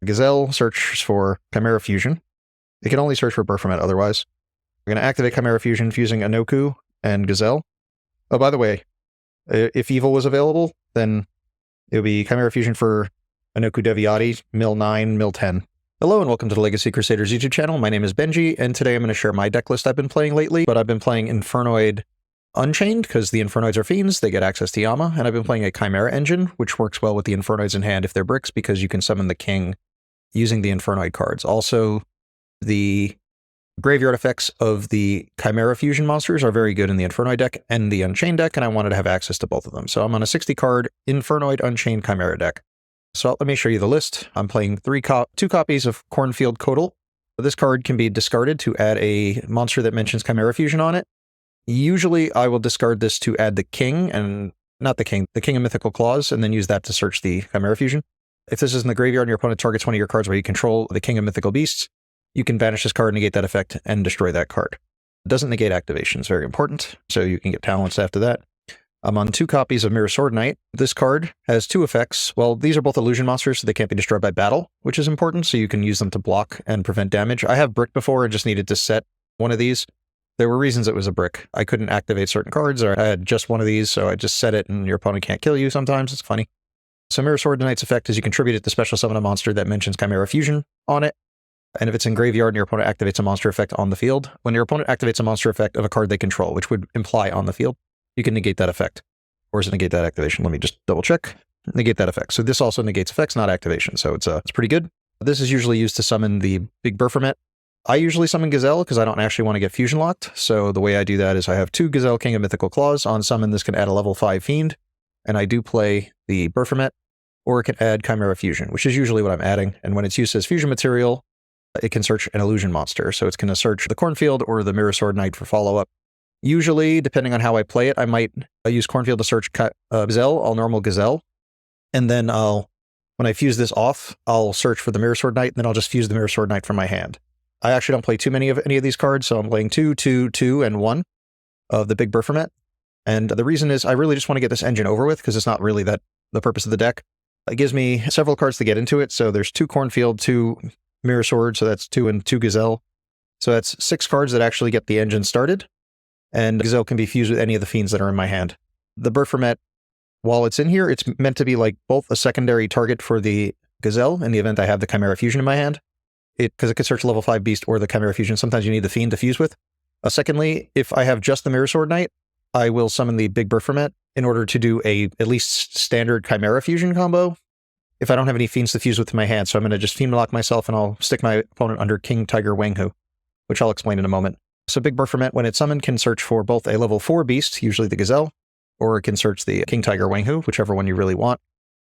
Gazelle searches for Chimera Fusion. It can only search for Baphomet otherwise. We're going to activate Chimera Fusion fusing Anoku and Gazelle. Oh, by the way, if Evil was available, then it would be Chimera Fusion for Anoku Deviati, Mill 9, Mill 10. Hello and welcome to the Legacy Crusaders YouTube channel. My name is Benji, and today I'm going to share my deck list I've been playing lately, but I've been playing Infernoid Unchained, because the Infernoids are fiends, they get access to Yama, and I've been playing a Chimera engine, which works well with the Infernoids in hand if they're bricks, because you can summon the king using the Infernoid cards. Also, the graveyard effects of the Chimera Fusion monsters are very good in the Infernoid deck and the Unchained deck, and I wanted to have access to both of them. So I'm on a 60-card Infernoid Unchained Chimera deck. So let me show you the list. I'm playing two copies of Cornfield Codal. This card can be discarded to add a monster that mentions Chimera Fusion on it. Usually I will discard this to add the king, and not the king of Mythical Claws, and then use that to search the Chimera Fusion. If this is in the graveyard and your opponent targets one of your cards where you control the king of Mythical Beasts, you can banish this card, negate that effect, and destroy that card. It doesn't negate activation, it's very important, so you can get talents after that. I'm on 2 copies of Mirror Sword Knight. This card has 2 effects. Well, these are both illusion monsters, so they can't be destroyed by battle, which is important, so you can use them to block and prevent damage. I have brick before and just needed to set one of these. There were reasons it was a brick. I couldn't activate certain cards, or I had just one of these, so I just set it and your opponent can't kill you sometimes. It's funny. So Mirror Sword Knight's effect is you contribute it to special summon a monster that mentions Chimera Fusion on it. And if it's in graveyard and your opponent activates a monster effect on the field, when your opponent activates a monster effect of a card they control, which would imply on the field, you can negate that effect. Or does it negate that activation? Let me just double check. Negate that effect. So this also negates effects, not activation. So it's pretty good. This is usually used to summon the big Baphomet. I usually summon Gazelle because I don't actually want to get fusion locked. So the way I do that is I have 2 Gazelle King of Mythical Claws. On summon, this can add a level 5 fiend. And I do play the Baphomet, or it can add Chimera Fusion, which is usually what I'm adding. And when it's used as fusion material, it can search an illusion monster. So it's going to search the Cornfield or the Mirror Sword Knight for follow-up. Usually, depending on how I play it, I might use Cornfield to search Gazelle. I'll normal Gazelle. And then when I fuse this off, I'll search for the Mirror Sword Knight, and then I'll just fuse the Mirror Sword Knight from my hand. I actually don't play too many of any of these cards, so I'm playing 2, 2, 2, and 1 of the big Baphomet. And the reason is I really just want to get this engine over with, because it's not really the purpose of the deck. It gives me several cards to get into it, so there's 2 Cornfield, 2 Mirror Sword, so that's 2 and 2 Gazelle. So that's 6 cards that actually get the engine started, and Gazelle can be fused with any of the fiends that are in my hand. The Baphomet, while it's in here, it's meant to be like both a secondary target for the Gazelle in the event I have the Chimera Fusion in my hand, because it could search level 5 beast or the Chimera Fusion. Sometimes you need the fiend to fuse with. Secondly, if I have just the Mirror Sword Knight, I will summon the big Baphomet in order to do a at least standard Chimera Fusion combo if I don't have any fiends to fuse with in my hand. So I'm going to just fiend lock myself, and I'll stick my opponent under King Tiger Wanghu, which I'll explain in a moment. So big Baphomet, when it's summoned, can search for both a level 4 beast, usually the Gazelle, or it can search the King Tiger Wanghu, whichever one you really want,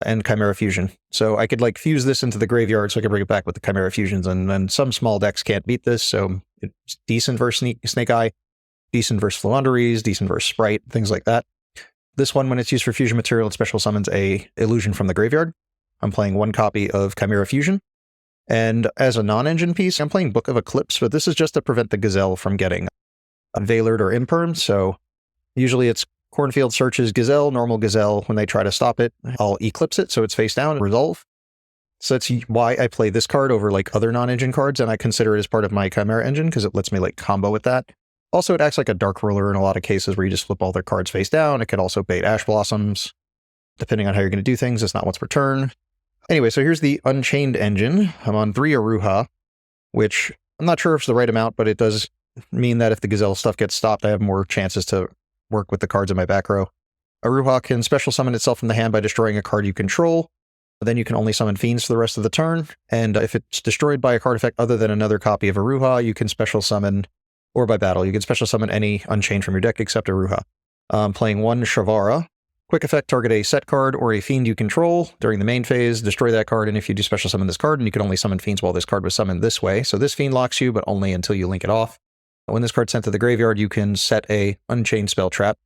and Chimera Fusion. So I could like fuse this into the graveyard so I can bring it back with the Chimera Fusions, and then some small decks can't beat this, so it's decent versus Snake Eye, decent versus Fluanderies, decent versus Sprite, things like that. This one, when it's used for fusion material, it special summons a illusion from the graveyard. I'm playing 1 copy of Chimera Fusion. And as a non-engine piece, I'm playing Book of Eclipse, but this is just to prevent the Gazelle from getting Veilered or Imperm. So usually it's Cornfield searches Gazelle, normal Gazelle. When they try to stop it, I'll Eclipse it so it's face down and resolve. So that's why I play this card over like other non-engine cards, and I consider it as part of my Chimera engine because it lets me like combo with that. Also, it acts like a Dark Ruler in a lot of cases where you just flip all their cards face down. It can also bait Ash Blossoms. Depending on how you're going to do things, it's not once per turn. Anyway, so here's the Unchained engine. I'm on 3 Aruha, which I'm not sure if it's the right amount, but it does mean that if the Gazelle stuff gets stopped, I have more chances to work with the cards in my back row. Aruha can special summon itself from the hand by destroying a card you control. Then you can only summon fiends for the rest of the turn. And if it's destroyed by a card effect other than another copy of Aruha, you can special summon, or by battle, you can special summon any Unchained from your deck except Aruha. I'm playing 1 Shavara. Quick effect, target a set card or a fiend you control during the main phase, destroy that card, and if you do special summon this card, and you can only summon fiends while this card was summoned this way. So this fiend locks you, but only until you link it off. When this card's sent to the graveyard, you can set a Unchained spell trap.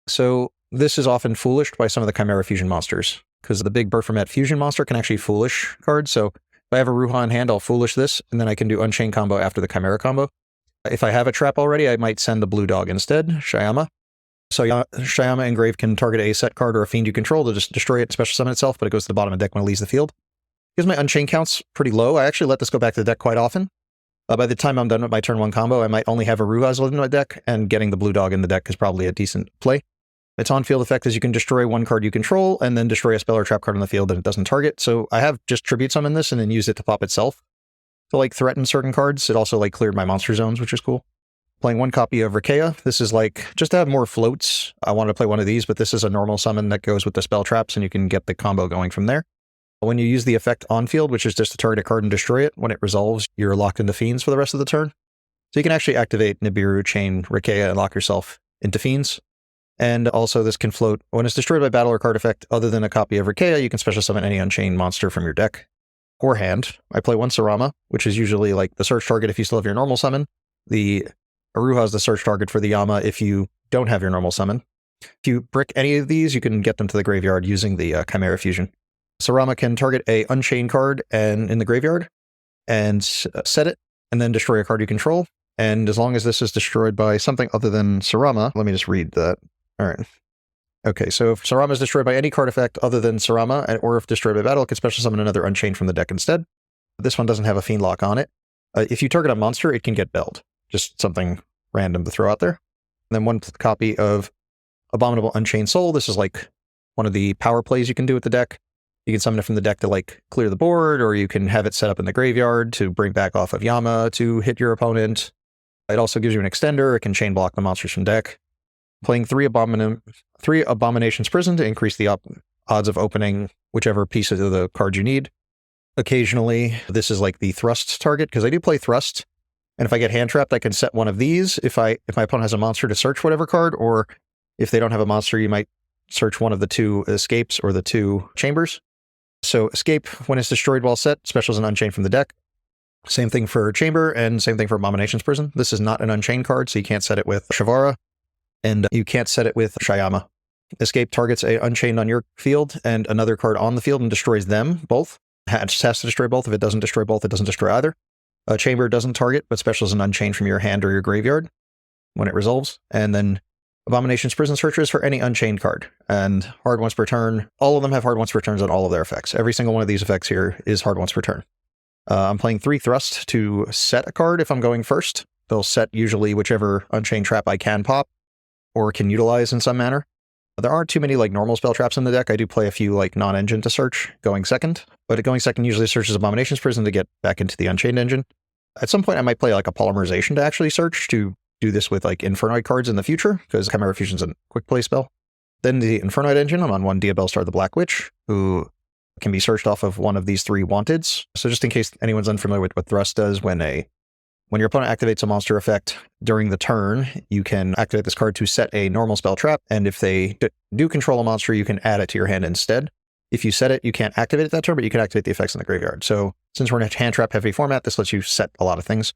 So this is often foolished by some of the Chimera Fusion monsters, because the big Baphomet Fusion monster can actually foolish cards. So if I have a Aruha in hand, I'll foolish this, and then I can do Unchained combo after the Chimera combo. If I have a trap already, I might send the blue dog instead, Shyama. So Shyama Engrave can target a set card or a fiend you control to just destroy it and special summon itself, but it goes to the bottom of the deck when it leaves the field. Because my Unchained count's pretty low, I actually let this go back to the deck quite often. By the time I'm done with my turn 1 combo, I might only have Aurelius in my deck, and getting the blue dog in the deck is probably a decent play. Its on-field effect is you can destroy 1 card you control, and then destroy a spell or trap card on the field that it doesn't target. So I have just Tribute Summon this, and then use it to pop itself to, like, threaten certain cards. It also, like, cleared my monster zones, which is cool. Playing 1 copy of Rikeya. This is, like, just to have more floats. I wanted to play one of these, but this is a normal summon that goes with the spell traps, and you can get the combo going from there. When you use the effect on field, which is just to target a card and destroy it, when it resolves, you're locked into Fiends for the rest of the turn. So you can actually activate Nibiru, Chain, Rikeya, and lock yourself into Fiends. And also this can float. When it's destroyed by battle or card effect other than a copy of Rikeya, you can special summon any Unchained monster from your deck or hand. I play 1 Sarama, which is usually like the search target if you still have your normal summon. The Aruha is the search target for the Yama if you don't have your normal summon. If you brick any of these, you can get them to the graveyard using the Chimera Fusion. Sarama can target a Unchained card and in the graveyard and set it, and then destroy a card you control. And as long as this is destroyed by something other than Sarama, let me just read that. All right. Okay, so if Sarama is destroyed by any card effect other than Sarama, or if destroyed by battle, it can special summon another Unchained from the deck instead. This one doesn't have a Fiend lock on it. If you target a monster, it can get belled. Just something random to throw out there. And then 1 copy of Abominable Unchained Soul. This is like one of the power plays you can do with the deck. You can summon it from the deck to, like, clear the board, or you can have it set up in the graveyard to bring back off of Yama to hit your opponent. It also gives you an extender. It can chain block the monsters from deck. Playing 3 Abomination's Prison to increase the odds of opening whichever piece of the card you need. Occasionally, this is like the thrust target, because I do play thrust. And if I get hand trapped, I can set one of these if my opponent has a monster to search whatever card, or if they don't have a monster, you might search one of the 2 escapes or the 2 chambers. So escape, when it's destroyed while set, specials an Unchained from the deck. Same thing for Chamber, and same thing for Abomination's Prison. This is not an Unchained card, so you can't set it with Shavara, and you can't set it with Shayama. Escape targets a Unchained on your field and another card on the field and destroys them both. It just has to destroy both. If it doesn't destroy both, it doesn't destroy either. Chamber doesn't target, but specials an Unchained from your hand or your graveyard when it resolves. And then Abomination's Prison searches for any Unchained card, and hard once per turn. All of them have hard once per turns on all of their effects. Every single one of these effects here is hard once per turn. I'm playing 3 Thrust to set a card if I'm going first. They'll set usually whichever Unchained trap I can pop or can utilize in some manner. There aren't too many, like, normal spell traps in the deck. I do play a few, like, non-engine to search going second, but going second usually searches Abomination's Prison to get back into the Unchained engine. At some point I might play like a Polymerization to actually search, to do this with, like, Infernoid cards in the future, because Chimera Fusion's a quick play spell. Then the Infernoid engine, I'm on 1 Diabellstar the Black Witch, who can be searched off of one of these 3 wanteds. So just in case anyone's unfamiliar with what Thrust does, when your opponent activates a monster effect during the turn, you can activate this card to set a normal spell trap, and if they do control a monster, you can add it to your hand instead. If you set it, you can't activate it that turn, but you can activate the effects in the graveyard. So since we're in a hand trap heavy format, this lets you set a lot of things.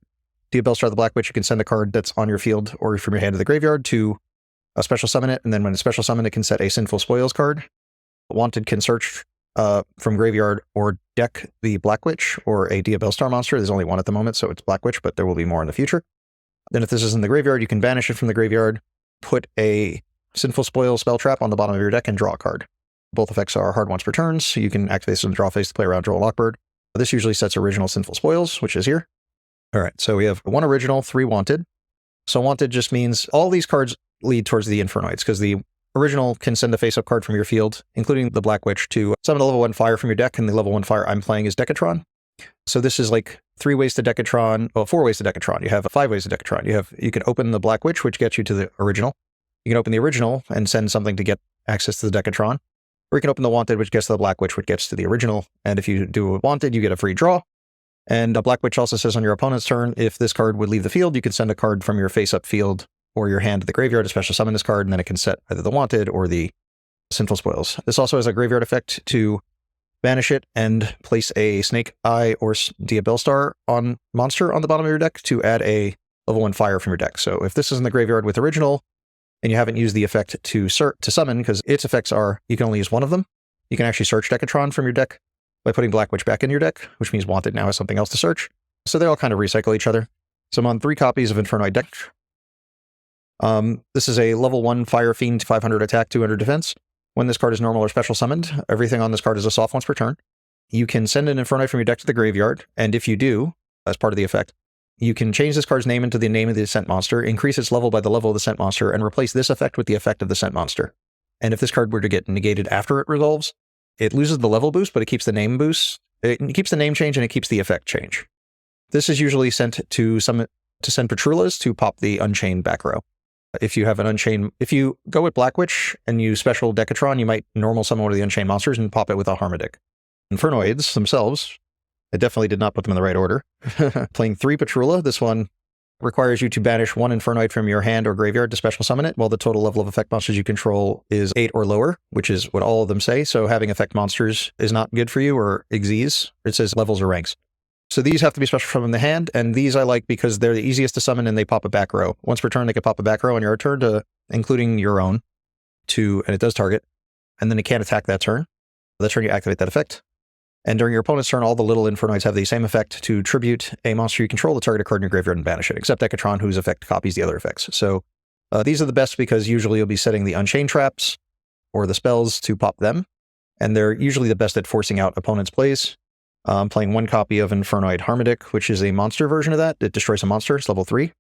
Diabellstar the Black Witch, you can send a card that's on your field or from your hand to the graveyard to special summon it, and then when it's special summoned, it can set a Sinful Spoils card. Wanted can search from graveyard or deck the Black Witch or a Diabellstar monster. There's only one at the moment, so it's Black Witch, but there will be more in the future. Then if this is in the graveyard, you can banish it from the graveyard, put a Sinful Spoils spell trap on the bottom of your deck, and draw a card. Both effects are hard once per turn, so you can activate this in the draw phase to play around, draw a Lockbird. This usually sets original Sinful Spoils, which is here. All right, so we have 1 original, 3 wanted. So wanted just means all these cards lead towards the Infernoids, because the original can send a face-up card from your field, including the Black Witch, to summon a level 1 fire from your deck, and the level 1 fire I'm playing is Decatron. So this is like 3 ways to Decatron, well, 4 ways to Decatron. You have 5 ways to Decatron. You can open the Black Witch, which gets you to the original. You can open the original and send something to get access to the Decatron. Or you can open the wanted, which gets to the Black Witch, which gets to the original. And if you do a wanted, you get a free draw. And a Black Witch also says on your opponent's turn, if this card would leave the field, you can send a card from your face-up field or your hand to the graveyard to special summon this card, and then it can set either the wanted or the Sinful Spoils. This also has a graveyard effect to banish it and place a Snake Eye or Diabellstar on monster on the bottom of your deck to add a level 1 fire from your deck. So if this is in the graveyard with original, and you haven't used the effect to summon, because its effects are, you can only use one of them, you can actually search Decatron from your deck by putting Black Witch back in your deck, which means wanted now has something else to search. So they all kind of recycle each other. So I'm on 3 copies of Infernoid deck. This is a level 1 Fire Fiend, 500 attack, 200 defense. When this card is normal or special summoned, everything on this card is a soft once per turn. you can send an Infernoid from your deck to the graveyard, and if you do, as part of the effect, you can change this card's name into the name of the descent monster, increase its level by the level of the descent monster, and replace this effect with the effect of the descent monster. And if this card were to get negated after it resolves, it loses the level boost, but it keeps the name boost. It keeps the name change and it keeps the effect change. This is usually sent to send Patrulas to pop the Unchained back row. If you have an Unchained, if you go with Black Witch and you special Decatron, you might normal summon one of the Unchained monsters and pop it with a Harmadic. Infernoids themselves, I definitely did not put them in the right order. Playing 3 Patrula, this one requires you to banish 1 Infernoid from your hand or graveyard to special summon it, while the total level of effect monsters you control is 8 or lower, which is what all of them say. So having effect monsters is not good for you, or exes. It says levels or ranks. So these have to be special from the hand, and these I like because they're the easiest to summon and they pop a back row. Once per turn, they can pop a back row on your turn, including your own, and it does target, and then it can't attack that turn. That turn you activate that effect. And during your opponent's turn, all the little Infernoids have the same effect to tribute a monster you control to target a card in your graveyard and banish it, except Decatron, whose effect copies the other effects. So these are the best because usually you'll be setting the Unchained traps or the spells to pop them, and they're usually the best at forcing out opponents' plays. I'm playing 1 copy of Infernoid Harmadic, which is a monster version of that. It destroys a monster, it's level 3.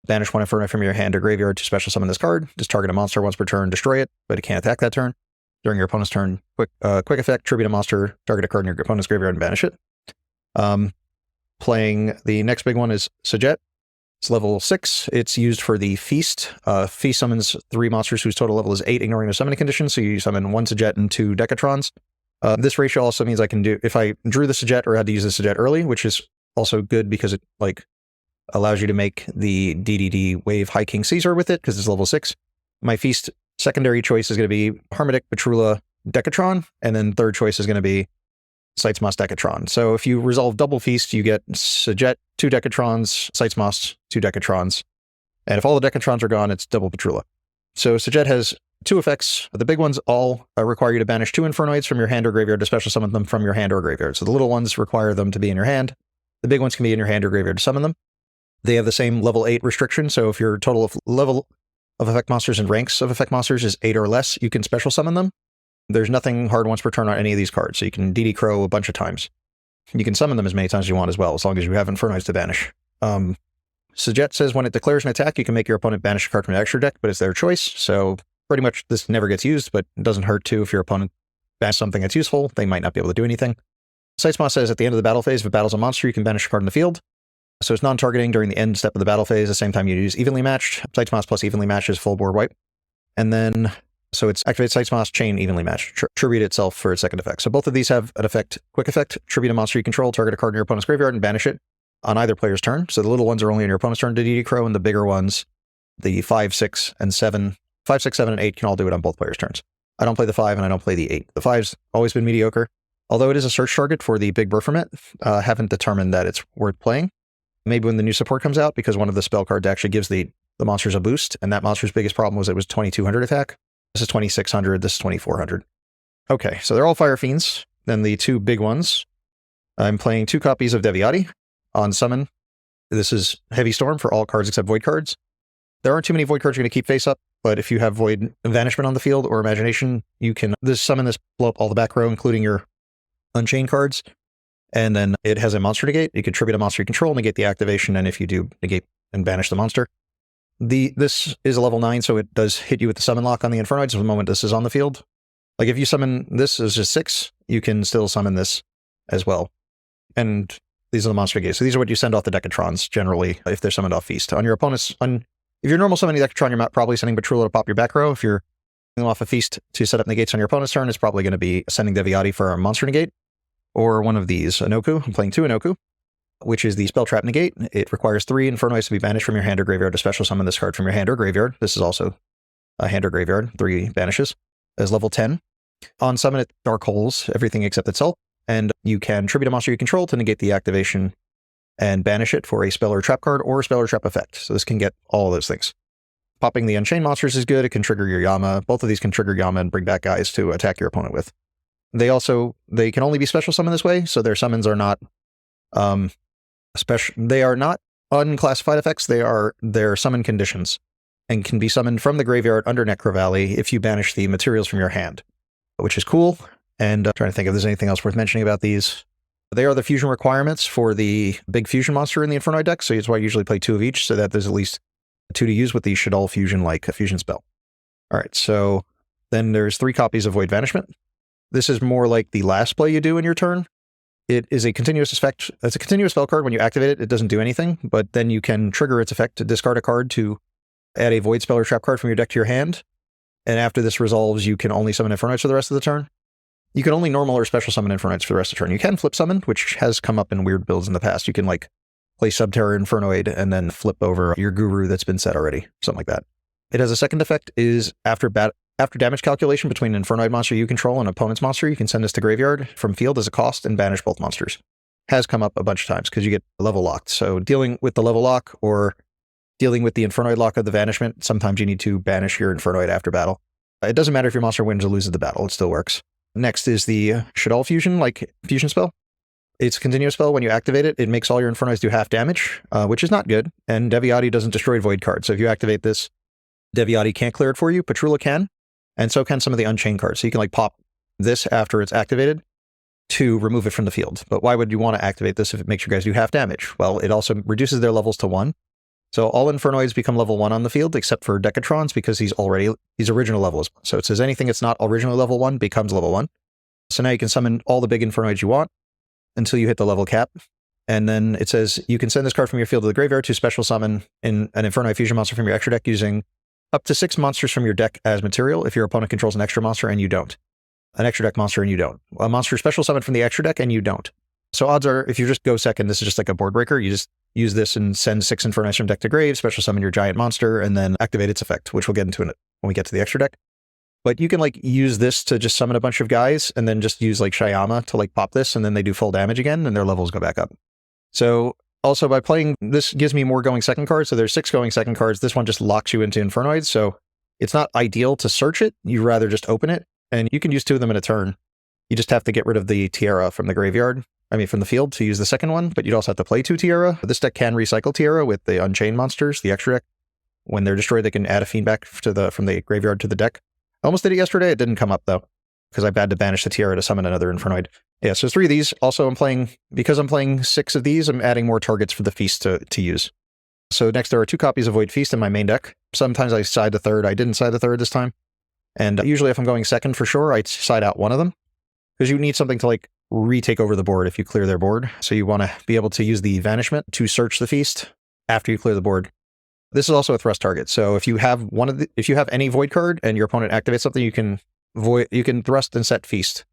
Banish 1 Infernoid from your hand or graveyard to special summon this card. Just target a monster once per turn, destroy it, but it can't attack that turn. During your opponent's turn, quick effect, tribute a monster, target a card in your opponent's graveyard and banish it. Playing the next big one is Sajet. It's level 6. It's used for the Feast. Feast summons 3 monsters whose total level is 8, ignoring the summoning condition, so you summon 1 Sajet and 2 Decatrons. This ratio also means I can do, if I drew the Sajet or had to use the Sajet early, which is also good because it allows you to make the DDD Wave High King Caesar with it, because it's level 6. My Feast secondary choice is going to be Harmadic, Patrula, Decatron, and then third choice is going to be Sightsmoss Decatron. So if you resolve double Feast, you get Sajet, 2 Decatrons, Sightsmoss, 2 Decatrons, and if all the Decatrons are gone, it's double Patrula. So Sajet has 2 effects. The big ones all require you to banish 2 Infernoids from your hand or graveyard to special summon them from your hand or graveyard. So the little ones require them to be in your hand. The big ones can be in your hand or graveyard to summon them. They have the same level 8 restriction, so if your total of level of effect monsters and ranks of effect monsters is 8 or less, you can special summon them. There's nothing hard once per turn on any of these cards, so you can DD Crow a bunch of times. You can summon them as many times as you want as well, as long as you have Infernoids to banish. Sajet says when it declares an attack, you can make your opponent banish a card from an extra deck, but it's their choice, so pretty much this never gets used, but it doesn't hurt too if your opponent banishes something that's useful. They might not be able to do anything. Sightsmoss says at the end of the battle phase, if it battles a monster, you can banish a card in the field. So it's non-targeting during the end step of the battle phase, the same time you use Evenly Matched. Sightsmoss plus Evenly Matched is full board wipe. And then, so it's activate Sightsmoss, chain Evenly Matched, tribute itself for its second effect. So both of these have an effect, quick effect, tribute a monster you control, target a card in your opponent's graveyard and banish it on either player's turn. So the little ones are only on your opponent's turn to DD Crow, and the bigger ones, the 5, 6, and 7, 5, 6, 7, and 8 can all do it on both players' turns. I don't play the 5 and I don't play the 8. The 5's always been mediocre. Although it is a search target for the big Baphomet, haven't determined that it's worth playing. Maybe when the new support comes out, because one of the spell cards actually gives the monsters a boost, and that monster's biggest problem was it was 2200 attack. This is 2600, this is 2400. Okay, so they're all Fire Fiends. Then the 2 big ones. I'm playing 2 copies of Deviati on summon. This is Heavy Storm for all cards except Void cards. There aren't too many Void cards you're going to keep face up, but if you have Void Vanishment on the field or Imagination, you can summon this, blow up all the back row, including your Unchained cards. And then it has a monster negate. You can tribute a monster you control, negate the activation, and if you do, negate and banish the monster. This is a level 9, so it does hit you with the summon lock on the Infernoids the moment this is on the field. Like if you summon this as just 6, you can still summon this as well. And these are the monster negates. So these are what you send off the Decatrons, generally, if they're summoned off Feast. On your opponent's, if you're normal summoning Decatron, you're probably sending Patrula to pop your back row. If you're sending them off a Feast to set up negates on your opponent's turn, it's probably going to be sending Deviati for a monster negate. Or one of these, Inoku. I'm playing 2 Inoku, which is the Spell Trap Negate. It requires 3 Infernoids to be banished from your hand or graveyard to special summon this card from your hand or graveyard. This is also a hand or graveyard, 3 banishes. As level 10. On summon, it dark holes everything except itself, and you can tribute a monster you control to negate the activation and banish it for a spell or trap card or spell or trap effect. So this can get all of those things. Popping the Unchained monsters is good. It can trigger your Yama. Both of these can trigger Yama and bring back guys to attack your opponent with. They can only be special summoned this way, so their summons are not they are not unclassified effects, they're summon conditions, and can be summoned from the graveyard under Necro Valley if you banish the materials from your hand, which is cool. And trying to think if there's anything else worth mentioning about these. They are the fusion requirements for the big fusion monster in the Infernoid deck, so that's why I usually play 2 of each, so that there's at least 2 to use with the should all fusion like a fusion spell. All right, so then there's 3 copies of Void Vanishment. This is more like the last play you do in your turn. It is a continuous effect. It's a continuous spell card. When you activate it, it doesn't do anything, but then you can trigger its effect to discard a card to add a void spell or trap card from your deck to your hand. And after this resolves, you can only summon Infernoids for the rest of the turn. You can only normal or special summon Infernoids for the rest of the turn. You can flip summon, which has come up in weird builds in the past. You can like play Subterra Infernoid and then flip over your Guru that's been set already, something like that. It has a second effect is after damage calculation between an Infernoid monster you control and an opponent's monster, you can send this to graveyard from field as a cost and banish both monsters. Has come up a bunch of times because you get level locked. So dealing with the level lock or dealing with the Infernoid lock of the banishment, sometimes you need to banish your Infernoid after battle. It doesn't matter if your monster wins or loses the battle, it still works. Next is the should all fusion, like fusion spell. It's a continuous spell. When you activate it, it makes all your Infernoids do half damage, which is not good. And Deviati doesn't destroy void cards. So if you activate this, Deviati can't clear it for you. Petrula can, and so can some of the Unchained cards. So you can like pop this after it's activated to remove it from the field. But why would you want to activate this if it makes your guys do half damage? Well, it also reduces their levels to 1. So all Infernoids become level 1 on the field, except for Decatrons, because he's original level. So it says anything that's not originally level 1 becomes level 1. So now you can summon all the big Infernoids you want until you hit the level cap. And then it says you can send this card from your field to the graveyard to special summon in an Infernoid fusion monster from your extra deck using up to 6 monsters from your deck as material if your opponent controls an extra monster and you don't. An extra deck monster and you don't. A monster special summoned from the extra deck and you don't. So odds are, if you just go second, this is just like a board breaker. You just use this and send 6 Infernoids from deck to grave, special summon your giant monster, and then activate its effect, which we'll get into when we get to the extra deck. But you can like use this to just summon a bunch of guys and then just use like Shyama to like pop this, and then they do full damage again and their levels go back up. So also by playing, this gives me more going second cards. So there's 6 going second cards. This one just locks you into Infernoids. So it's not ideal to search it. You rather just open it, and you can use 2 of them in a turn. You just have to get rid of the Tiara from the graveyard. From the field to use the second one, but you'd also have to play 2 Tiara. This deck can recycle Tiara with the Unchained monsters, the extra deck. When they're destroyed, they can add a fiend back from the graveyard to the deck. I almost did it yesterday. It didn't come up though, because I had to banish the Tiara to summon another Infernoid. Yeah, so 3 of these. Also, because I'm playing 6 of these, I'm adding more targets for the Feast to use. So next, there are 2 copies of Void Feast in my main deck. Sometimes I side the third. I didn't side the third this time. And usually if I'm going second for sure, I'd side out one of them, because you need something to like retake over the board if you clear their board. So you want to be able to use the Vanishment to search the Feast after you clear the board. This is also a thrust target. So if you have any void card and your opponent activates something, you can thrust and set Feast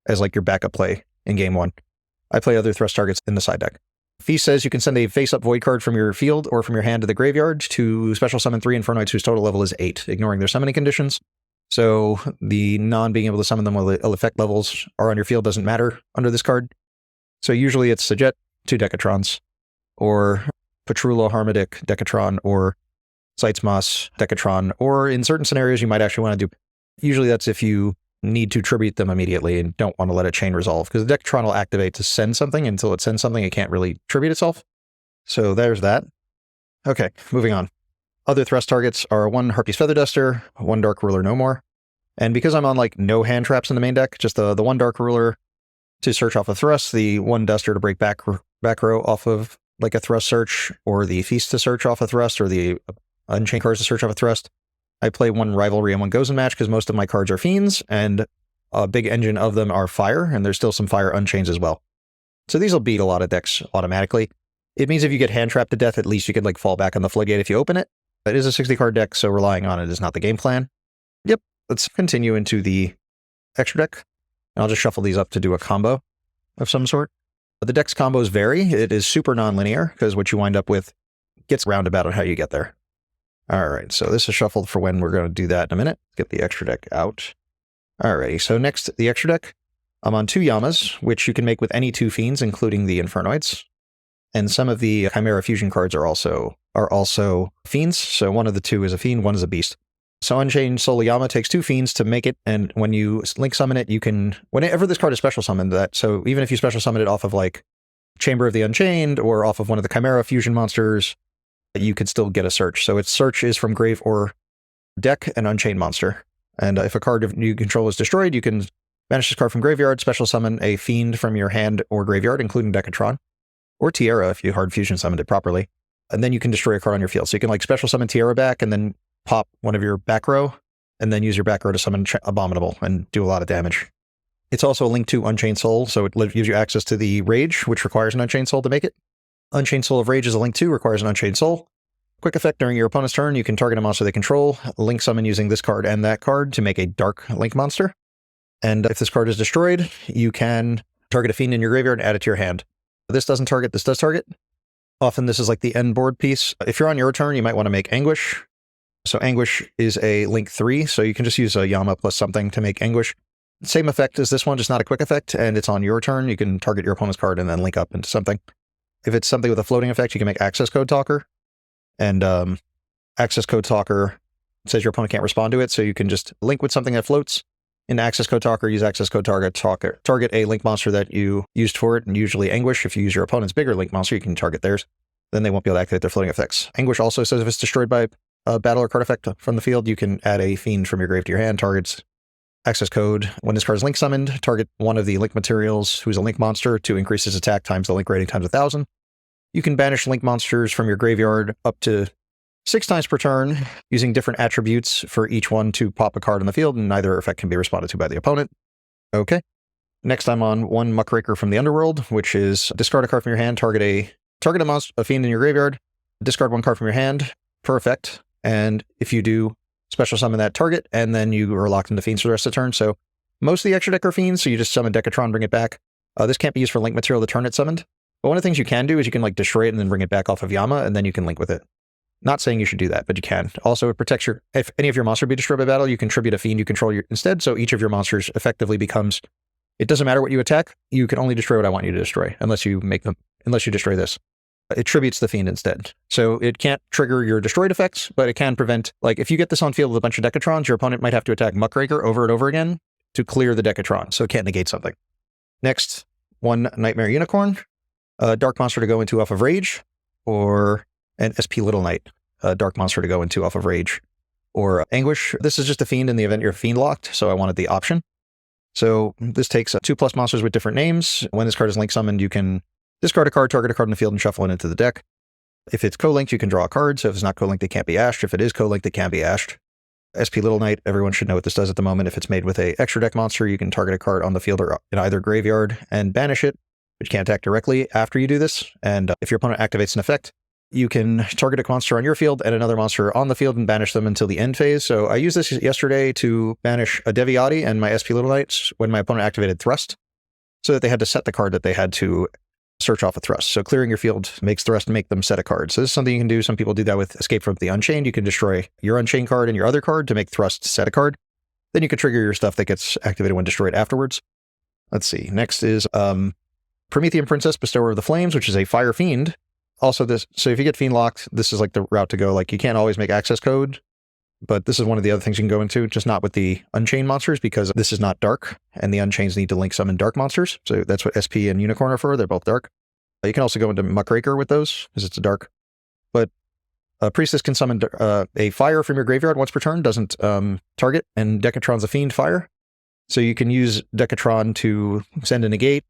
as like your backup play in game 1. I play other thrust targets in the side deck. Feast says you can send a face-up void card from your field or from your hand to the graveyard to special summon 3 Infernoids whose total level is 8, ignoring their summoning conditions. So the non-being able to summon them while the effect levels are on your field doesn't matter under this card. So usually it's Sajet, 2 Decatrons, or Petrula Harmodic Decatron, or Seitzmas Decatron, or in certain scenarios you might actually want to do. Usually that's if you need to tribute them immediately and don't want to let a chain resolve, because the Decatron will activate to send something. Until it sends something, it can't really tribute itself. So there's that. Okay, moving on. Other thrust targets are 1 Harpy's Feather Duster, 1 Dark Ruler No More. And because I'm on like no hand traps in the main deck, just the 1 Dark Ruler to search off a thrust, the 1 Duster to break back row off of like a thrust search, or the Feast to search off a thrust, or the Unchained cards to search off a thrust. I play 1 Rivalry and 1 Gozen Match because most of my cards are fiends, and a big engine of them are fire, and there's still some fire Unchains as well. So these will beat a lot of decks automatically. It means if you get hand trapped to death, at least you could like fall back on the Floodgate if you open it. It is a 60 card deck, so relying on it is not the game plan. Yep, let's continue into the extra deck. And I'll just shuffle these up to do a combo of some sort. But the deck's combos vary. It is super non-linear, because what you wind up with gets roundabout on how you get there. All right, so this is shuffled for when we're going to do that in a minute. Get the extra deck out. Alrighty, so next, the extra deck. I'm on 2 Yamas, which you can make with any 2 fiends, including the Infernoids. And some of the Chimera Fusion cards are also fiends. So one of the 2 is a fiend, 1 is a beast. So Unchained Soul Yama takes 2 fiends to make it, and when you link summon it, you can, whenever this card is special summoned, so even if you special summon it off of like Chamber of the Unchained or off of one of the Chimera Fusion monsters, you could still get a search. So its search is from grave or deck an Unchained monster. And if a card you control is destroyed, you can Banish this card from graveyard, special summon a fiend from your hand or graveyard, including Decatron, or Tierra if you hard fusion summoned it properly. And then you can destroy a card on your field. So you can like special summon Tierra back and then pop one of your back row, and then use your back row to summon Abominable and do a lot of damage. It's also a link to Unchained Soul, so it gives you access to the Rage, which requires an Unchained Soul to make it. Unchained Soul of Rage is a link to, requires an Unchained Soul. Quick effect during your opponent's turn, you can target a monster they control, link summon using this card and that card to make a Dark Link monster. And if this card is destroyed, you can target a fiend in your graveyard and add it to your hand. This doesn't target, this does target. Often this is like the end board piece. If you're on your turn, you might want to make Anguish. So Anguish is a link 3, so you can just use a Yama plus something to make Anguish. Same effect as this one, just not a quick effect, and it's on your turn. You can target your opponent's card and then link up into something. If it's something with a floating effect, you can make Access Code Talker. And Access Code Talker says your opponent can't respond to it, so you can just link with something that floats. In Access Code Talker, use Access Code target a link monster that you used for it, and usually Anguish. If you use your opponent's bigger link monster, you can target theirs. Then they won't be able to activate their floating effects. Anguish also says if it's destroyed by a battle or card effect from the field, you can add a fiend from your grave to your hand. Targets Access Code. When this card is link summoned, target one of the link materials who's a link monster to increase its attack times the link rating times 1,000. You can banish link monsters from your graveyard up to 6 times per turn, using different attributes for each one to pop a card on the field, and neither effect can be responded to by the opponent. Okay. Next, I'm on one Muckraker from the Underworld, which is discard a card from your hand, target a fiend in your graveyard, discard 1 card from your hand per effect, and if you do, special summon that target, and then you are locked into fiends for the rest of the turn. So most of the extra deck are fiends, so you just summon Decatron, bring it back. This can't be used for link material the turn it's summoned, but one of the things you can do is you can like destroy it and then bring it back off of Yama, and then you can link with it. Not saying you should do that, but you can. Also, it protects if any of your monsters be destroyed by battle, you contribute a fiend you control instead, so each of your monsters effectively becomes, it doesn't matter what you attack, you can only destroy what I want you to destroy, unless you destroy this. It tributes the fiend instead. So it can't trigger your destroyed effects, but it can prevent, like if you get this on field with a bunch of Decatrons, your opponent might have to attack Muckraker over and over again to clear the Decatron, so it can't negate something. Next, one Nightmare Unicorn, a dark monster to go into off of Rage, or an SP Little Knight, a dark monster to go into off of Rage, or Anguish. This is just a fiend in the event you're fiend locked, so I wanted the option. So this takes 2+ monsters with different names. When this card is link summoned, you can discard a card, target a card in the field, and shuffle it into the deck. If it's co-linked, you can draw a card, so if it's not co-linked, it can't be ashed. If it is co-linked, it can be ashed. SP Little Knight, everyone should know what this does at the moment. If it's made with a extra deck monster, you can target a card on the field or in either graveyard and banish it, but you can't attack directly after you do this. And if your opponent activates an effect, you can target a monster on your field and another monster on the field and banish them until the end phase. So I used this yesterday to banish a Deviati and my SP Little Knights when my opponent activated Thrust, so that they had to set the card that they had to search off a Thrust. So clearing your field makes Thrust make them set a card. So this is something you can do. Some people do that with Escape from the Unchained. You can destroy your Unchained card and your other card to make Thrust set a card. Then you can trigger your stuff that gets activated when destroyed afterwards. Let's see. Next is Promethean Princess, Bestower of the Flames, which is a Fire Fiend. Also so if you get fiend locked, this is like the route to go. Like you can't always make access code, but this is one of the other things you can go into, just not with the Unchained monsters, because this is not dark, and the Unchaineds need to link summon dark monsters. So that's what SP and Unicorn are for. They're both dark. You can also go into Muckraker with those, because it's a dark. But Priestess can summon a fire from your graveyard once per turn, doesn't target, and Decatron's a fiend fire. So you can use Decatron to send a negate,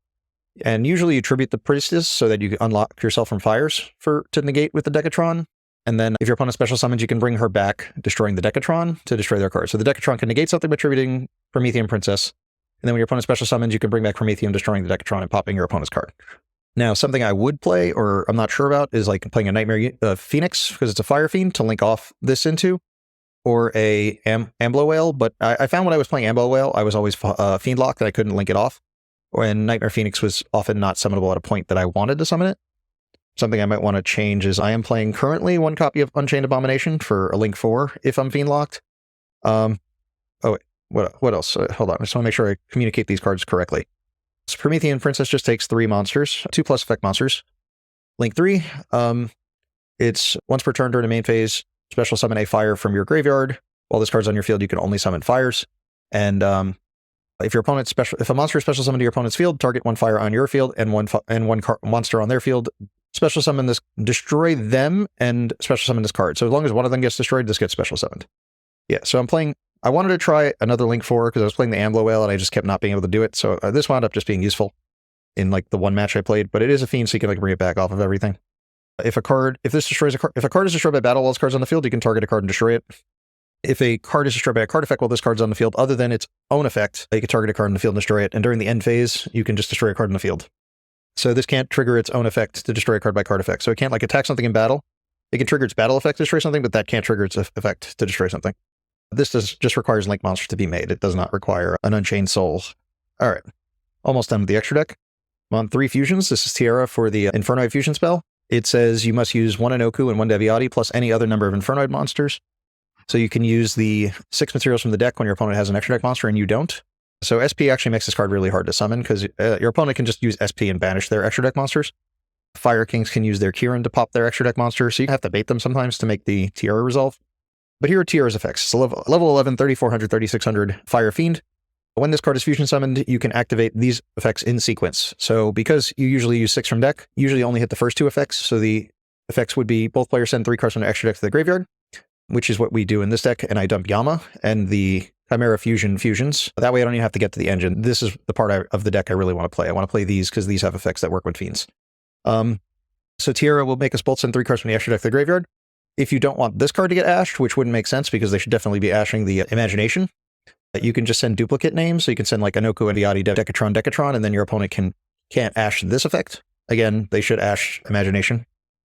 and usually you tribute the Priestess so that you can unlock yourself from fires to negate with the Decatron. And then if your opponent special summons, you can bring her back, destroying the Decatron to destroy their card. So the Decatron can negate something by tributing Promethean Princess. And then when your opponent special summons, you can bring back Promethean, destroying the Decatron and popping your opponent's card. Now, something I would play, or I'm not sure about, is like playing a Nightmare Phoenix, because it's a Fire Fiend to link off this into, or a Amblo Whale. But I found when I was playing Amblo Whale, I was always fiend locked and I couldn't link it off. And Nightmare Phoenix was often not summonable at a point that I wanted to summon it. Something I might want to change is I am playing currently one copy of Unchained Abomination for a link 4 if I'm fiend locked. Oh wait, what else? Hold on, I just want to make sure I communicate these cards correctly. So Promethean Princess just takes 3 monsters, 2+ effect monsters. Link 3, it's once per turn during the main phase, special summon a fire from your graveyard. While this card's on your field, you can only summon fires. And if a monster is special summoned to your opponent's field, target 1 fire on your field and one monster on their field. Special summon this, destroy them, and special summon this card. So as long as one of them gets destroyed, this gets special summoned. Yeah, so I'm playing I wanted to try another Link 4 because I was playing the Amblo Whale and I just kept not being able to do it. So this wound up just being useful in like the one match I played, but it is a fiend, so you can like bring it back off of everything. If a card is destroyed by battle while this card's on the field, you can target a card and destroy it. If a card is destroyed by a card effect while this card's on the field, other than its own effect, you can target a card in the field and destroy it. And during the end phase, you can just destroy a card in the field. So this can't trigger its own effect to destroy a card by card effect. So it can't like attack something in battle. It can trigger its battle effect to destroy something, but that can't trigger its effect to destroy something. This just requires Link monsters to be made. It does not require an Unchained Soul. All right, almost done with the extra deck. I'm on 3 fusions. This is Tiara for the Infernoid fusion spell. It says you must use 1 Inoku and 1 Deviati plus any other number of Infernoid monsters. So you can use the 6 materials from the deck when your opponent has an extra deck monster and you don't. So SP actually makes this card really hard to summon because your opponent can just use SP and banish their extra deck monsters. Fire Kings can use their Kieran to pop their extra deck monster, so you have to bait them sometimes to make the Tiara resolve. But here are Tiara's effects. So level 11, 3400, 3600 Fire Fiend. When this card is fusion summoned, you can activate these effects in sequence. So because you usually use 6 from deck, you usually only hit the first 2 effects. So the effects would be both players send 3 cards from their extra deck to the graveyard, which is what we do in this deck, and I dump Yama and the Chimera fusions. That way I don't even have to get to the engine. This is the part of the deck I really want to play. I want to play these because these have effects that work with fiends. So Tiara will make us both send 3 cards from the extra deck to the graveyard. If you don't want this card to get ashed, which wouldn't make sense because they should definitely be ashing the imagination, you can just send duplicate names. So you can send like Inoku, Deviati, Decatron, and then your opponent can't ash this effect. Again, they should ash imagination.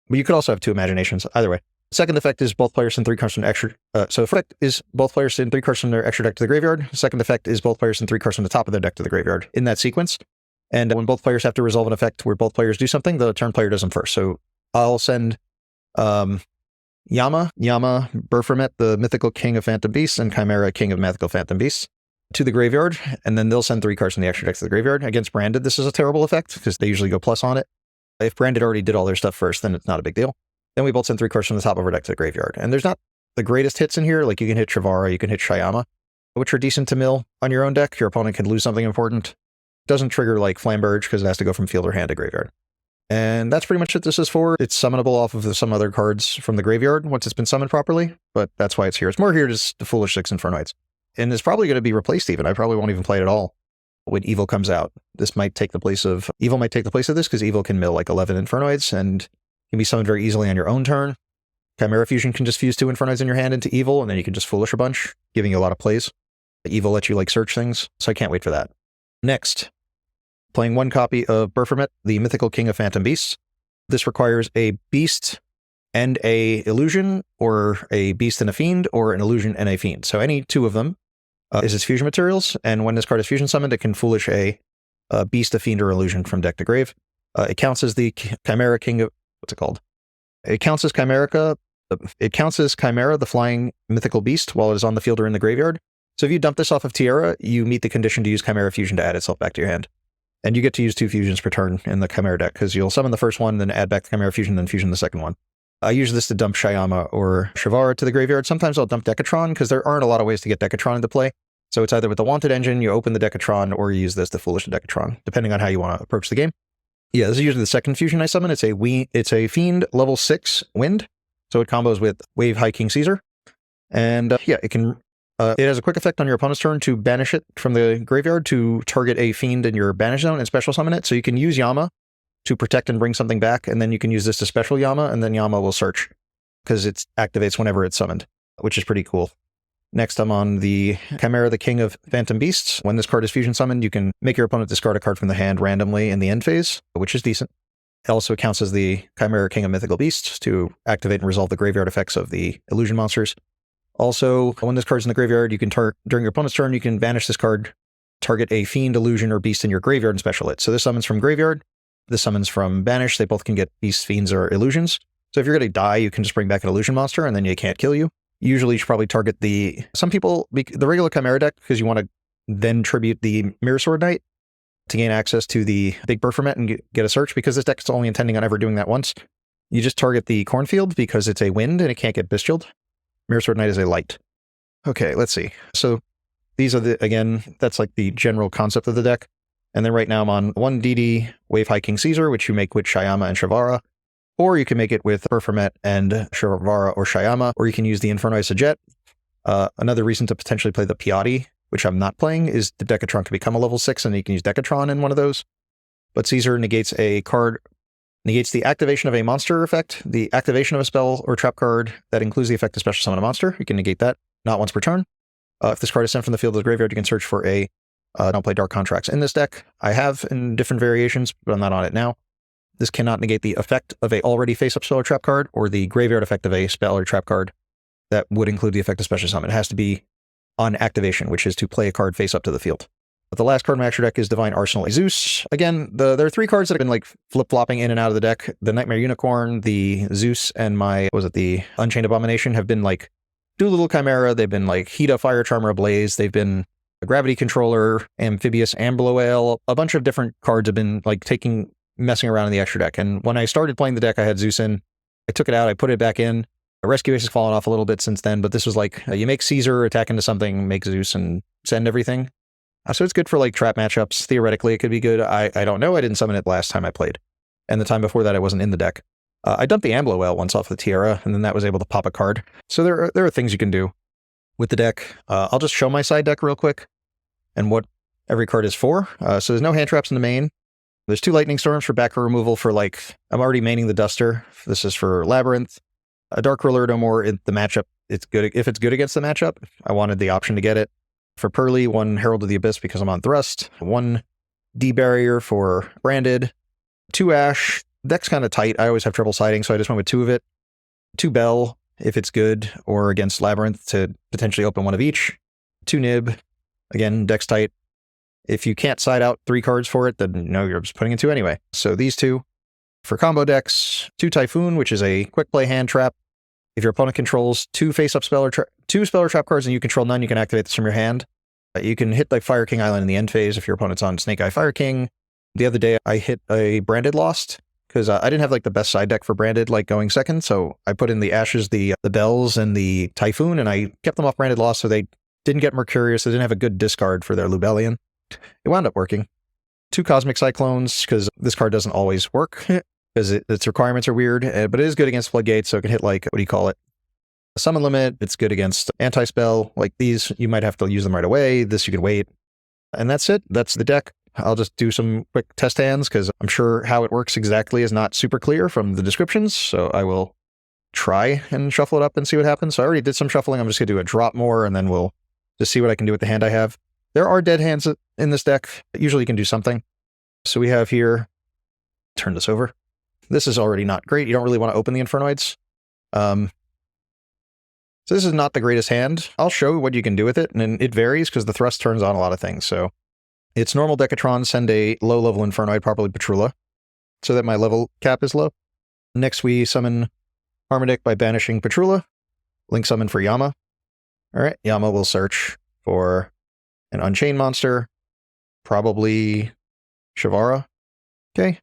But you could also have 2 imaginations, either way. Second effect is both players send 3 cards from their extra. So effect is both players send 3 cards from their extra deck to the graveyard. Second effect is both players send 3 cards from the top of their deck to the graveyard in that sequence. And when both players have to resolve an effect where both players do something, the turn player does them first. So I'll send Yama, Berfermet, the Mythical King of Phantom Beasts, and Chimera, King of Mythical Phantom Beasts, to the graveyard, and then they'll send 3 cards from the extra deck to the graveyard. Against Branded, this is a terrible effect because they usually go plus on it. If Branded already did all their stuff first, then it's not a big deal. Then we both send 3 cards from the top of our deck to the graveyard. And there's not the greatest hits in here. Like you can hit Shavara, you can hit Shyama, which are decent to mill on your own deck. Your opponent can lose something important. Doesn't trigger like Flamberge because it has to go from field or hand to graveyard. And that's pretty much what this is for. It's summonable off of some other cards from the graveyard once it's been summoned properly, but that's why it's here. It's more here just the foolish 6 Infernoids. And it's probably going to be replaced even. I probably won't even play it at all when Evil comes out. This might take the place of... Evil might take the place of this because Evil can mill like 11 Infernoids and can be summoned very easily on your own turn. Chimera Fusion can just fuse 2 Infernoids in your hand into Evil, and then you can just foolish a bunch, giving you a lot of plays. Evil lets you like search things, so I can't wait for that. Next, playing 1 copy of Berfermet, the Mythical King of Phantom Beasts. This requires a beast and a illusion, or a beast and a fiend, or an illusion and a fiend. So any 2 of them is its fusion materials, and when this card is fusion summoned, it can foolish a beast, a fiend, or illusion from deck to grave. It counts as the Chimera King of... What's it called? It counts as Chimera, the flying mythical beast, while it is on the field or in the graveyard. So if you dump this off of Tiara, you meet the condition to use Chimera Fusion to add itself back to your hand. And you get to use 2 fusions per turn in the Chimera deck, because you'll summon the first one, then add back the Chimera Fusion, then fusion the second one. I use this to dump Shyama or Shavara to the graveyard. Sometimes I'll dump Decatron, because there aren't a lot of ways to get Decatron into play. So it's either with the Wanted engine, you open the Decatron, or you use this to foolish the Decatron, depending on how you want to approach the game. Yeah, this is usually the second fusion I summon. It's a Fiend level 6 Wind, so it combos with Wave High King Caesar. And yeah, it has a quick effect on your opponent's turn to banish it from the graveyard to target a fiend in your banish zone and special summon it. So you can use Yama to protect and bring something back, and then you can use this to special Yama, and then Yama will search because it activates whenever it's summoned, which is pretty cool. Next, I'm on the Chimera, the King of Phantom Beasts. When this card is fusion summoned, you can make your opponent discard a card from the hand randomly in the end phase, which is decent. It also counts as the Chimera, King of Mythical Beasts to activate and resolve the graveyard effects of the illusion monsters. Also, when this card's in the graveyard, you can during your opponent's turn, you can banish this card, target a fiend, illusion, or beast in your graveyard and special it. So this summons from graveyard, this summons from banish. They both can get beasts, fiends, or illusions. So if you're going to die, you can just bring back an illusion monster, and then you can't kill you. Usually you should probably target the regular Chimera deck, because you want to then tribute the Mirror Sword Knight to gain access to the big Berfermet and get a search, because this deck is only intending on ever doing that once. You just target the Cornfield because it's a wind and it can't get bestialed. Mirror Sword Knight is a light. Okay, let's see. So these are that's like the general concept of the deck. And then right now I'm on 1 DD Wave High King Caesar, which you make with Shyama and Shavara. Or you can make it with Berfermet and Shavara or Shyama, or you can use the Infernoid Sajet. Another reason to potentially play the Piatti, which I'm not playing, is the Decatron can become a level 6 and you can use Decatron in one of those. But Caesar negates a card, negates the activation of a monster effect, the activation of a spell or trap card that includes the effect to special summon a monster. You can negate that, not once per turn. If this card is sent from the field to the graveyard, you can search for a don't play Dark Contracts in this deck. I have in different variations, but I'm not on it now. This cannot negate the effect of a already face-up spell or trap card, or the graveyard effect of a spell or trap card that would include the effect of special summon. It has to be on activation, which is to play a card face-up to the field. But the last card in my extra deck is Divine Arsenal Zeus. Again, there are 3 cards that have been like flip-flopping in and out of the deck. The Nightmare Unicorn, the Zeus, and the Unchained Abomination have been like Doolittle Chimera. They've been like Hida Fire Charmer Ablaze. They've been a Gravity Controller, Amphibious Ambloale. A bunch of different cards have been like messing around in the extra deck. And when I started playing the deck, I had Zeus in. I took it out, I put it back in. Rescue Ace has fallen off a little bit since then, but this was like, you make Caesar, attack into something, make Zeus, and send everything. So it's good for like trap matchups. Theoretically, it could be good. I don't know. I didn't summon it last time I played. And the time before that, I wasn't in the deck. I dumped the Ambloale once off the Tiara, and then that was able to pop a card. So there are things you can do with the deck. I'll just show my side deck real quick and what every card is for. So there's no hand traps in the main. There's 2 Lightning Storms for backer removal for like, I'm already maining the Duster. This is for Labyrinth. A Dark Ruler no more in the matchup. It's good if it's good against the matchup. I wanted the option to get it. For Pearly, 1 Herald of the Abyss because I'm on Thrust. 1 D-Barrier for Branded. 2 Ash. Deck's kind of tight. I always have trouble siding, so I just went with 2 of it. 2 Bell, if it's good, or against Labyrinth to potentially open 1 of each. 2 Nib. Again, deck's tight. If you can't side out 3 cards for it, then you're just putting in 2 anyway. So these 2. For combo decks, 2 Typhoon, which is a quick play hand trap. If your opponent controls 2 face-up spell or 2 spell or trap cards and you control none, you can activate this from your hand. You can hit like Fire King Island in the end phase if your opponent's on Snake Eye Fire King. The other day, I hit a Branded Lost because I didn't have like the best side deck for Branded like going second, so I put in the Ashes, the Bells, and the Typhoon, and I kept them off Branded Lost so they didn't get Mercurius. They didn't have a good discard for their Lubellion. It wound up working. 2 Cosmic Cyclones because this card doesn't always work. Because its requirements are weird, but it is good against Floodgates, so it can hit like, what do you call it? Summon Limit, it's good against Anti-Spell. Like these, you might have to use them right away. This, you can wait. And that's it. That's the deck. I'll just do some quick test hands, because I'm sure how it works exactly is not super clear from the descriptions, so I will try and shuffle it up and see what happens. So I already did some shuffling. I'm just going to do a drop more, and then we'll just see what I can do with the hand I have. There are dead hands in this deck. Usually you can do something. So we have here, turn this over. This is already not great. You don't really want to open the Infernoids. So this is not the greatest hand. I'll show what you can do with it, and it varies because the thrust turns on a lot of things. So it's normal Decatron, send a low-level Infernoid, probably Petrula, so that my level cap is low. Next, we summon Harmonic by banishing Petrula. Link summon for Yama. All right, Yama will search for an Unchained monster, probably Shavara. Okay.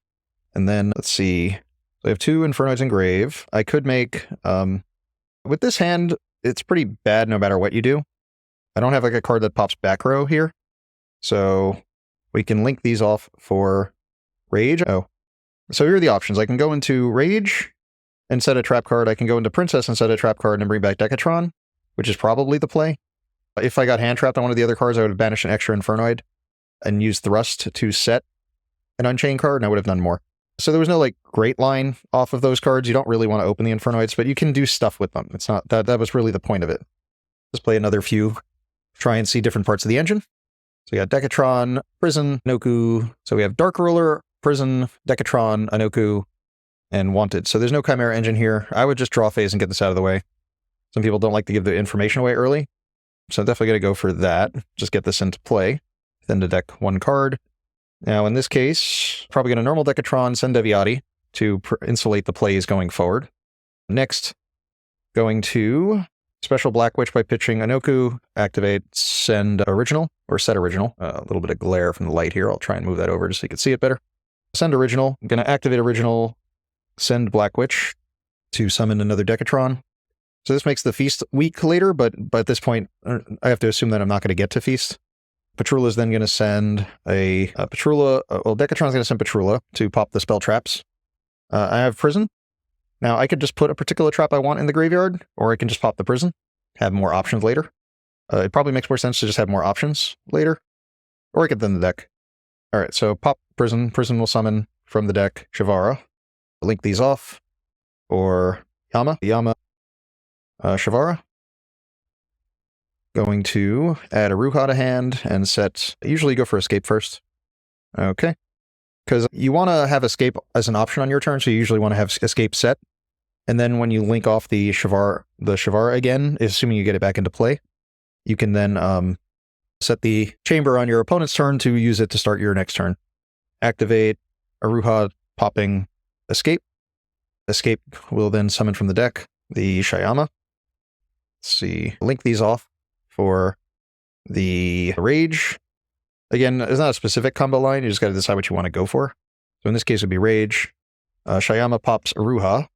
And then, let's see, so I have 2 Infernoids in grave. I could make, with this hand, it's pretty bad no matter what you do. I don't have like a card that pops back row here. So we can link these off for Rage. Oh, so here are the options. I can go into Rage and set a trap card. I can go into Princess and set a trap card and bring back Decatron, which is probably the play. If I got hand trapped on one of the other cards, I would have banished an extra Infernoid and used Thrust to set an Unchained card, and I would have done more. So there was no like great line off of those cards. You don't really want to open the Infernoids, but you can do stuff with them. It's not that was really the point of it. Let's play another few, try and see different parts of the engine. So we got Decatron, Prison, Anoku. So we have Dark Ruler, Prison, Decatron, Anoku, and Wanted. So there's no Chimera engine here. I would just draw phase and get this out of the way. Some people don't like to give the information away early. So I'm definitely going to go for that. Just get this into play. Then to deck 1 card. Now, in this case, probably going to normal Decatron, send Deviati to insulate the plays going forward. Next, going to Special Black Witch by pitching Anoku, activate, send Original, or set Original. A little bit of glare from the light here. I'll try and move that over just so you can see it better. Send Original. I'm going to activate Original, send Black Witch to summon another Decatron. So this makes the Feast weak later, but at this point, I have to assume that I'm not going to get to Feast. Petrula is then going to send a Petrula. Well, Decatron's going to send Petrula to pop the spell traps. I have Prison. Now, I could just put a particular trap I want in the graveyard, or I can just pop the Prison. have more options later. It probably makes more sense to just have more options later, or get them in the deck. All right, so pop Prison. Prison will summon from the deck Shavara. Link these off, or Yama, Shavara. Going to add a Ruha to hand and set, usually go for escape first. Okay. Because you want to have escape as an option on your turn, so you usually want to have escape set. And then when you link off the Shavara again, assuming you get it back into play, you can then set the chamber on your opponent's turn to use it to start your next turn. Activate Aruha popping escape. Escape will then summon from the deck the Shyama. Let's see, link these off for the Rage. Again, it's not a specific combo line, you just got to decide what you want to go for. So in this case, it would be Rage. Shyama pops Aruha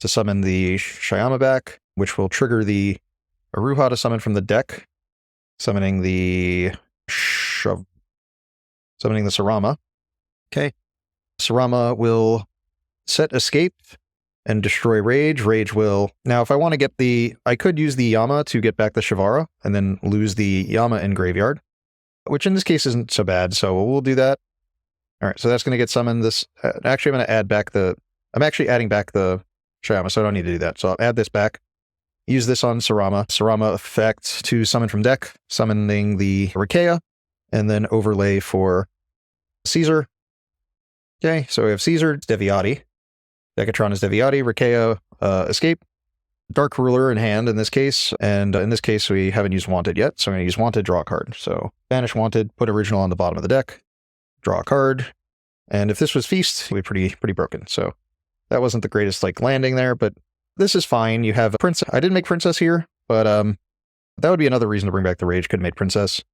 to summon the Shyama back, which will trigger the Aruha to summon from the deck, summoning the Sarama. Okay. Sarama will set escape and destroy Rage. Rage will... Now, if I want to get the... I could use the Yama to get back the Shavara, and then lose the Yama in graveyard, which in this case isn't so bad, so we'll do that. All right, so that's going to get summoned. This... actually, I'm going to add back the... I'm actually adding back the Shyama, so I don't need to do that. So I'll add this back. Use this on Sarama. Sarama effect to summon from deck, summoning the Rikea, and then overlay for Caesar. Okay, so we have Caesar, Deviati. Decatron is Deviati, Rikea, escape. Dark Ruler in hand in this case, and in this case we haven't used Wanted yet, so I'm going to use Wanted, draw a card. So banish Wanted, put Original on the bottom of the deck, draw a card, and if this was Feast, it would be pretty broken. So that wasn't the greatest like landing there, but this is fine. You have a Princess. I didn't make Princess here, but that would be another reason to bring back the Rage. Could have made Princess.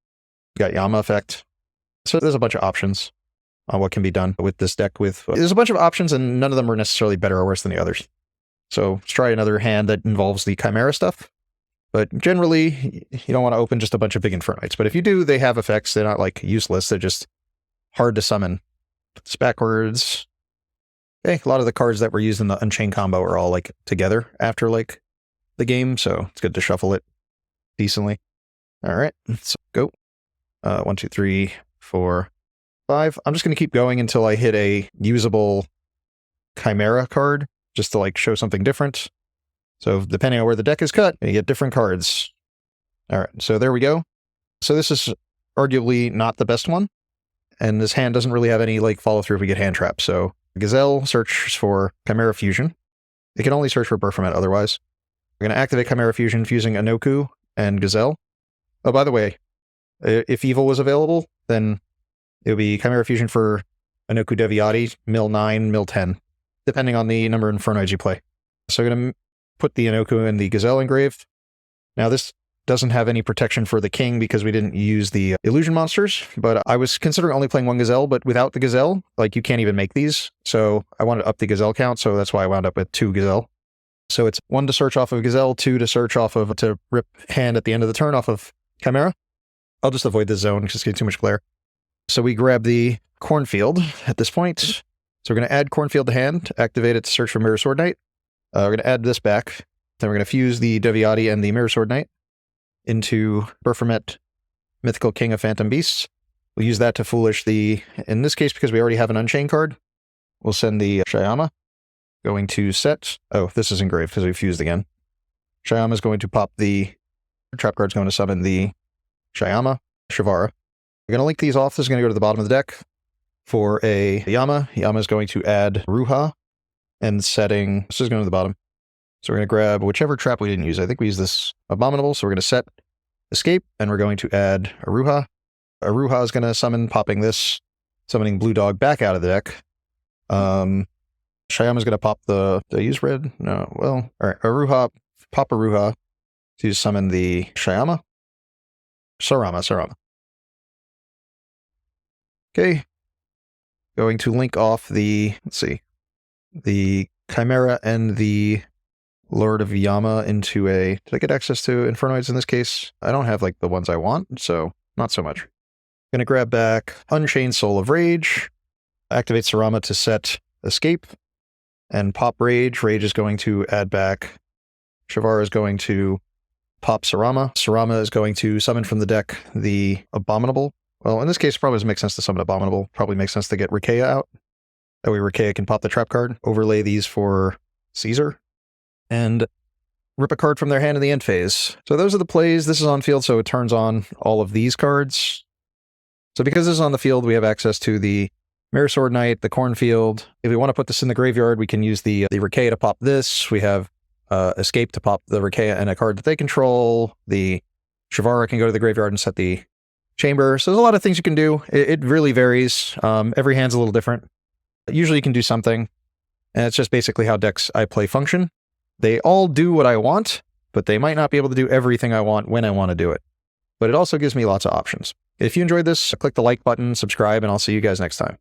You got Yama effect. So there's a bunch of options on what can be done with this deck. There's a bunch of options, and none of them are necessarily better or worse than the others. So let's try another hand that involves the Chimera stuff. But generally, you don't want to open just a bunch of big Infernoids. But if you do, they have effects. They're not like useless. They're just hard to summon. It's backwards. Okay, a lot of the cards that were used in the Unchained combo are all like together after like the game, so it's good to shuffle it decently. All right, let's go. 1, 2, 3, 4, 5. I'm just going to keep going until I hit a usable Chimera card, just to like show something different. So depending on where the deck is cut, you get different cards. All right, so there we go. So this is arguably not the best one, and this hand doesn't really have any like follow through if we get hand traps. So Gazelle searches for Chimera Fusion. It can only search for Baphomet otherwise. We're going to activate Chimera Fusion fusing Anoku and Gazelle. Oh, by the way, if Evil was available, then it would be Chimera Fusion for Anoku Deviati, mill 9, mill 10, depending on the number of Infernoids you play. So I'm going to put the Anoku and the Gazelle engraved. Now this doesn't have any protection for the king because we didn't use the illusion monsters, but I was considering only playing one Gazelle, but without the Gazelle, like you can't even make these. So I wanted to up the Gazelle count, so that's why I wound up with 2 Gazelle. So it's 1 to search off of Gazelle, 2 to search off of, to rip hand at the end of the turn off of Chimera. I'll just avoid this zone because it's getting too much glare. So we grab the Cornfield at this point. So we're going to add Cornfield to hand, activate it to search for Mirror Sword Knight. We're going to add this back. Then we're going to fuse the Deviati and the Mirror Sword Knight into Baphomet, Mythical King of Phantom Beasts. We'll use that to foolish the, in this case, because we already have an Unchained card, we'll send the Shyama. Going to set, oh, this is engraved because we fused again. Shyama is going to pop the, trap card's going to summon the Shyama, Shavara. We're going to link these off. This is going to go to the bottom of the deck. For a Yama, Yama is going to add Ruha, and setting, this is going to the bottom. So we're going to grab whichever trap we didn't use. I think we used this Abominable, so we're going to set escape, and we're going to add Aruha. Aruha is going to summon, popping this, summoning Blue Dog back out of the deck. Shyama is going to pop the, did I use red? No, well, all right, Aruha, pop Aruha to summon the Shyama. Sarama. Okay. Going to link off the, let's see, the Chimera and the Lord of Yama into a... Did I get access to Infernoids in this case? I don't have like the ones I want, so not so much. Gonna grab back Unchained Soul of Rage, activate Sarama to set escape, and pop Rage. Rage is going to add back... Shavara is going to pop Sarama. Sarama is going to summon from the deck the Abominable. Well, in this case, it probably doesn't make sense to summon Abominable. Probably makes sense to get Rikea out. That way Rikea can pop the trap card, overlay these for Caesar, and rip a card from their hand in the end phase. So those are the plays. This is on field, so it turns on all of these cards. So because this is on the field, we have access to the Mirror Sword Knight, the Cornfield. If we want to put this in the graveyard, we can use the Rikea to pop this. We have Escape to pop the Rikea and a card that they control. The Shavara can go to the graveyard and set the chamber. So there's a lot of things you can do. It really varies. Every hand's a little different. Usually you can do something, and it's just basically how decks I play function. They all do what I want, but they might not be able to do everything I want when I want to do it. But it also gives me lots of options. If you enjoyed this, click the like button, subscribe, and I'll see you guys next time.